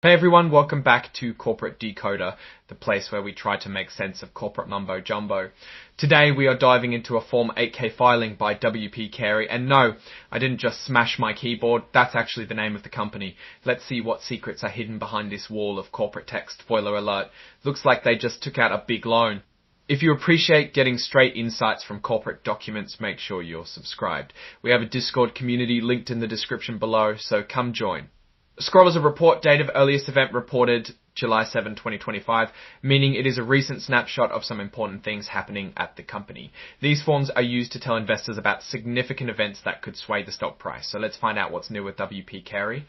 Hey everyone, welcome back to Corporate Decoder, the place where we try to make sense of corporate mumbo jumbo. Today we are diving into a Form 8K filing by WP Carey, and no, I didn't just smash my keyboard, that's actually the name of the company. Let's see what secrets are hidden behind this wall of corporate text. Spoiler alert, looks like they just took out a big loan. If you appreciate getting straight insights from corporate documents, make sure you're subscribed. We have a Discord community linked in the description below, so come join. Scroll is a report date of earliest event reported July 7, 2025, meaning it is a recent snapshot of some important things happening at the company. These forms are used to tell investors about significant events that could sway the stock price. So let's find out what's new with WP Carey.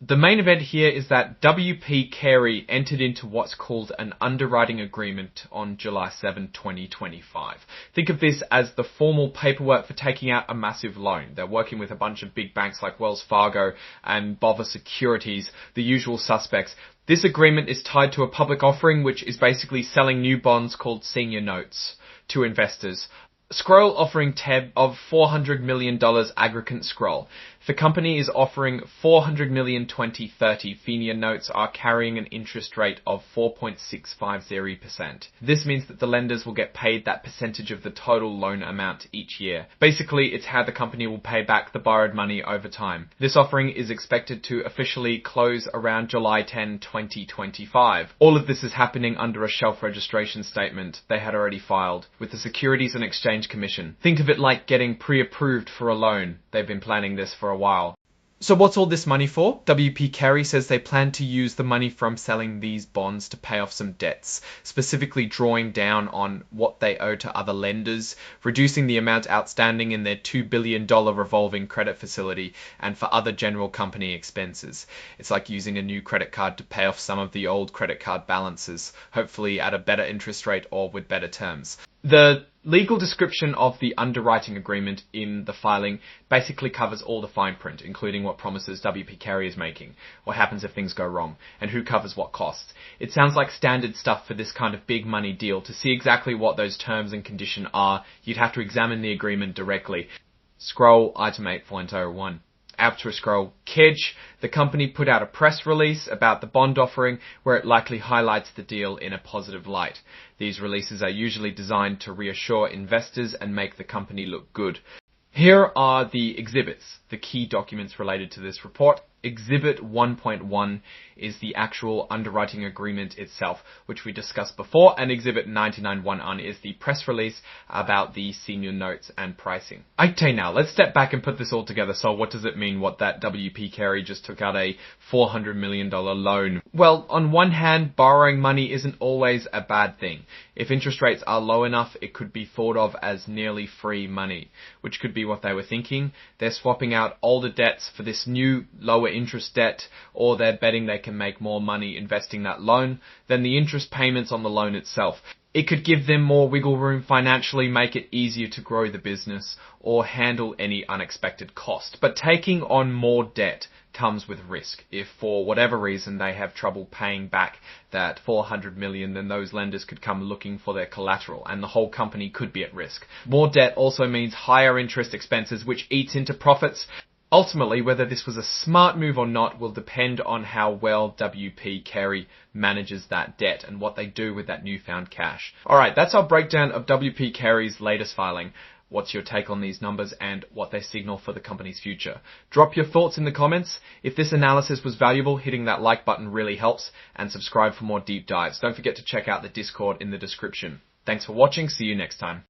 The main event here is that WP Carey entered into what's called an underwriting agreement on July 7, 2025. Think of this as the formal paperwork for taking out a massive loan. They're working with a bunch of big banks like Wells Fargo and Bova Securities, the usual suspects. This agreement is tied to a public offering, which is basically selling new bonds called senior notes to investors. Scroll offering TEB of $400 million aggregate scroll. The company is offering 400 million 2030. Senior notes are carrying an interest rate of 4.650%. This means that the lenders will get paid that percentage of the total loan amount each year. Basically, it's how the company will pay back the borrowed money over time. This offering is expected to officially close around July 10, 2025. All of this is happening under a shelf registration statement they had already filed with the Securities and Exchange Commission. Think of it like getting pre-approved for a loan. They've been planning this for a while. So what's all this money for? WP Carey says they plan to use the money from selling these bonds to pay off some debts, specifically drawing down on what they owe to other lenders, reducing the amount outstanding in their $2 billion revolving credit facility, and for other general company expenses. It's like using a new credit card to pay off some of the old credit card balances, hopefully at a better interest rate or with better terms. The legal description of the underwriting agreement in the filing basically covers all the fine print, including what promises WP Carey is making, what happens if things go wrong, and who covers what costs. It sounds like standard stuff for this kind of big money deal. To see exactly what those terms and conditions are, you'd have to examine the agreement directly. Scroll item 8.01. After a scroll, Kedge, the company put out a press release about the bond offering where it likely highlights the deal in a positive light. These releases are usually designed to reassure investors and make the company look good. Here are the exhibits, the key documents related to this report. Exhibit 1.1 is the actual underwriting agreement itself, which we discussed before, and Exhibit 99.1 is the press release about the senior notes and pricing. Okay, now let's step back and put this all together. So what does it mean, what that WP Carey just took out a $400 million loan? Well, on one hand, borrowing money isn't always a bad thing. If interest rates are low enough, it could be thought of as nearly free money, which could be what they were thinking. They're swapping out older debts for this new lower interest debt, or they're betting they can make more money investing that loan than the interest payments on the loan itself. It could give them more wiggle room financially, make it easier to grow the business or handle any unexpected cost. But taking on more debt comes with risk. If for whatever reason they have trouble paying back that 400 million, then those lenders could come looking for their collateral and the whole company could be at risk. More debt also means higher interest expenses, which eats into profits. Ultimately, whether this was a smart move or not will depend on how well WP Carey manages that debt and what they do with that newfound cash. Alright, that's our breakdown of WP Carey's latest filing. What's your take on these numbers and what they signal for the company's future? Drop your thoughts in the comments. If this analysis was valuable, hitting that like button really helps, and subscribe for more deep dives. Don't forget to check out the Discord in the description. Thanks for watching. See you next time.